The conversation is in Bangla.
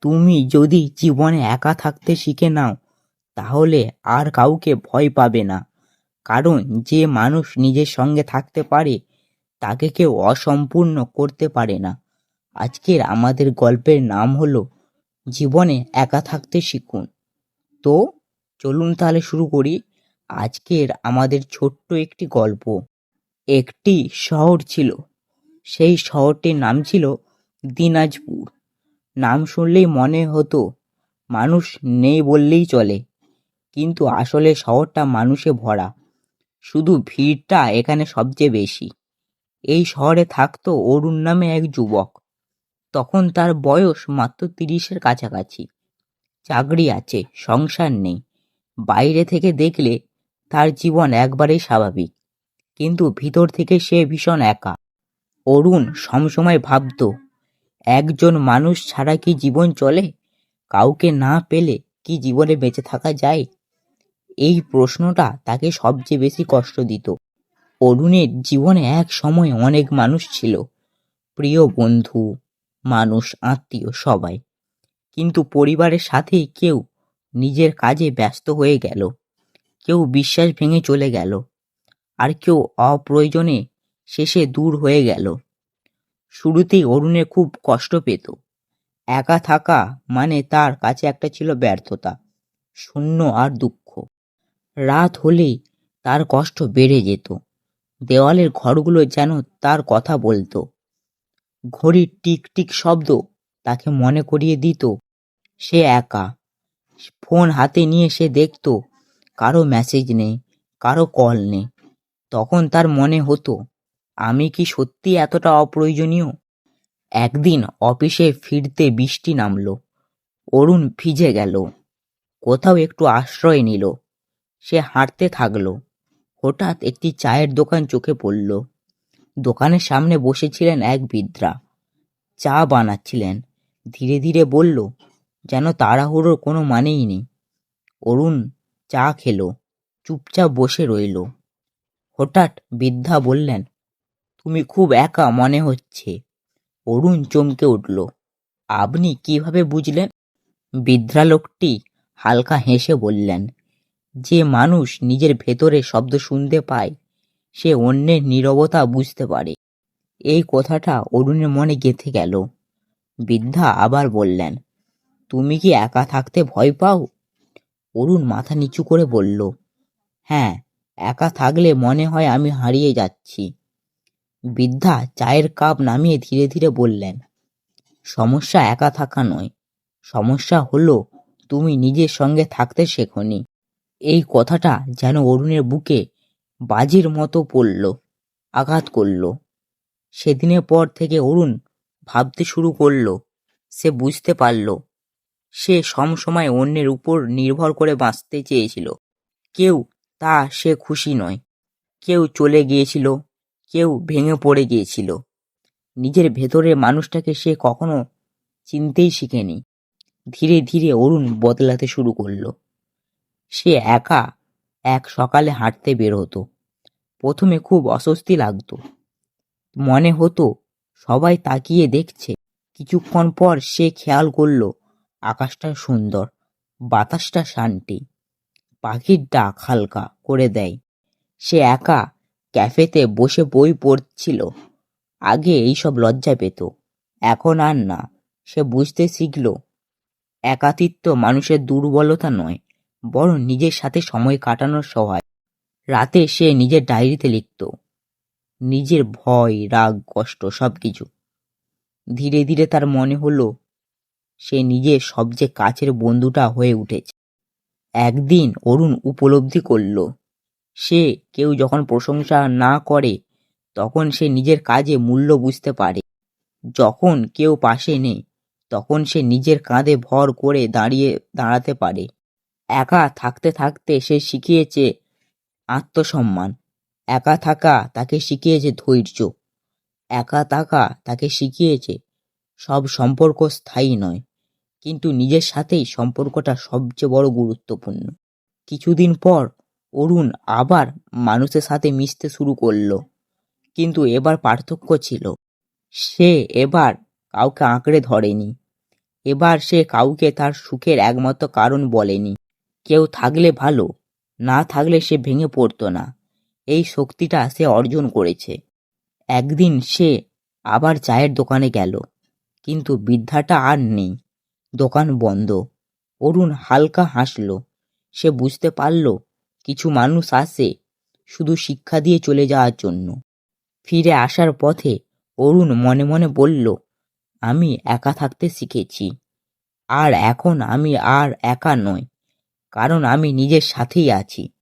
তুমি যদি জীবনে একা থাকতে শিখে নাও, তাহলে আর কাউকে ভয় পাবে না। কারণ যে মানুষ নিজের সঙ্গে থাকতে পারে, তাকে কেউ অসম্পূর্ণ করতে পারে না। আজকের আমাদের গল্পের নাম হলো জীবনে একা থাকতে শিখুন। তো চলুন তাহলে শুরু করি আজকের আমাদের ছোট্ট একটি গল্প। একটি শহর ছিল। সেই শহরটির নাম ছিল দিনাজপুর। নাম শুনলেই মনে হতো মানুষ নেই বললেই চলে, কিন্তু আসলে শহরটা মানুষে ভরা। শুধু ভিড়টা এখানে সবচেয়ে বেশি। এই শহরে থাকতো অরুণ নামে এক যুবক। তখন তার বয়স মাত্র 30-এর কাছাকাছি। চাকরি আছে, সংসার নেই। বাইরে থেকে দেখলে তার জীবন একবারেই স্বাভাবিক, কিন্তু ভিতর থেকে সে ভীষণ একা। অরুণ সবসময় ভাবতো, একজন মানুষ ছাড়া কি জীবন চলে? কাউকে না পেলে কি জীবনে বেঁচে থাকা যায়? এই প্রশ্নটা তাকে সবচেয়ে বেশি কষ্ট দিত। অরুণের জীবনে এক সময় অনেক মানুষ ছিল, প্রিয় বন্ধু, মানুষ, আত্মীয় সবাই। কিন্তু পরিবারের সাথে কেউ নিজের কাজে ব্যস্ত হয়ে গেল, কেউ বিশ্বাস ভেঙে চলে গেল, আর কেউ অপ্রয়োজনে শেষে দূর হয়ে গেল। শুরুতেই অরুণের খুব কষ্ট পেত। একা থাকা মানে তার কাছে একটা ছিল ব্যর্থতা, শূন্য আর দুঃখ। রাত হলেই তার কষ্ট বেড়ে যেত। দেওয়ালের ঘরগুলো যেন তার কথা বলতো। ঘড়ির টিক টিক শব্দ তাকে মনে করিয়ে দিত সে একা। ফোন হাতে নিয়ে সে দেখতো কারো মেসেজ নেই, কারো কল নেই। তখন তার মনে হতো, আমি কি সত্যি এতটা অপ্রয়োজনীয়? একদিন অফিসে ফিরতে বৃষ্টি নামলো। অরুণ ভিজে গেল। কোথাও একটু আশ্রয় নিল। সে হাঁটতে থাকলো। হঠাৎ একটি চায়ের দোকান চোখে পড়ল। দোকানের সামনে বসেছিলেন এক বৃদ্ধা। চা বানাচ্ছিলেন। ধীরে ধীরে বলল, যেন তাড়াহুড়োর কোনো মানেই নেই। অরুণ চা খেলো, চুপচাপ বসে রইল। হঠাৎ বৃদ্ধা বললেন, তুমি খুব একা মনে হচ্ছে। অরুণ চমকে উঠল। আপনি কিভাবে বুঝলেন? বৃদ্ধা লোকটি হালকা হেসে বললেন, যে মানুষ নিজের ভেতরে শব্দ শুনতে পায়, সে অন্যের নীরবতা বুঝতে পারে। এই কথাটা অরুণের মনে গেঁথে গেল। বৃদ্ধা আবার বললেন, তুমি কি একা থাকতে ভয় পাও? অরুণ মাথা নিচু করে বলল, হ্যাঁ, একা থাকলে মনে হয় আমি হারিয়ে যাচ্ছি। বৃদ্ধা চায়ের কাপ নামিয়ে ধীরে ধীরে বললেন, সমস্যা একা থাকা নয়, সমস্যা হলো তুমি নিজের সঙ্গে থাকতে শেখোনি। এই কথাটা যেন অরুণের বুকে বাজির মতো পড়ল, আঘাত করল। সেদিনের পর থেকে অরুণ ভাবতে শুরু করলো। সে বুঝতে পারল, সে সবসময় অন্যের উপর নির্ভর করে বাঁচতে চেয়েছিল। কেউ তা সে খুশি নয়। কেউ চলে গিয়েছিল, কেউ ভেঙে পড়ে গিয়েছিল। নিজের ভেতরের মানুষটাকে সে কখনো চিনতেই শিখেনি। ধীরে ধীরে অরুণ বদলাতে শুরু করলো। সে একা এক সকালে হাঁটতে বের হতো। প্রথমে খুব অস্বস্তি লাগতো। মনে হতো সবাই তাকিয়ে দেখছে। কিছুক্ষণ পর সে খেয়াল করলো আকাশটা সুন্দর, বাতাসটা শান্তি, পাখির ডাক হালকা করে দেয়। সে একা ক্যাফেতে বসে বই পড়ছিল। আগে এইসব লজ্জা পেত, এখন আর না। সে বুঝতে শিখল, একাকিত্ব মানুষের দুর্বলতা নয়, বরং নিজের সাথে সময় কাটানোর সহায়। রাতে সে নিজের ডায়েরিতে লিখত, নিজের ভয়, রাগ, কষ্ট সবকিছু। ধীরে ধীরে তার মনে হলো সে নিজের সবচেয়ে কাছের বন্ধুটা হয়ে উঠেছে। একদিন অরুণ উপলব্ধি করল, সে কেউ যখন প্রশংসা না করে, তখন সে নিজের কাজে মূল্য বুঝতে পারে। যখন কেউ পাশে নেই, তখন সে নিজের কাঁধে ভর করে দাঁড়াতে পারে। একা থাকতে থাকতে সে শিখিয়েছে আত্মসম্মান। একা থাকা তাকে শিখিয়েছে ধৈর্য। একা থাকা তাকে শিখিয়েছে সব সম্পর্ক স্থায়ী নয়, কিন্তু নিজের সাথেই সম্পর্কটা সবচেয়ে বড় গুরুত্বপূর্ণ। কিছুদিন পর অরুণ আবার মানুষের সাথে মিশতে শুরু করলো, কিন্তু এবার পার্থক্য ছিল, সে এবার কাউকে আঁকড়ে ধরেনি। এবার সে কাউকে তার সুখের একমাত্র কারণ বলেনি। কেউ থাকলে ভালো, না থাকলে সে ভেঙে পড়তো না। এই শক্তিটা সে অর্জন করেছে। একদিন সে আবার চায়ের দোকানে গেল, কিন্তু বৃদ্ধাটা আর নেই। দোকান বন্ধ। অরুণ হালকা হাসল। সে বুঝতে পারল কিছু মানুষ আসে শুধু শিক্ষা দিয়ে চলে যাওয়ার জন্য। ফিরে আসার পথে অরুণ মনে মনে বলল, আমি একা থাকতে শিখেছি। আর এখন আমি আর একা নই, কারণ আমি নিজের সাথেই আছি।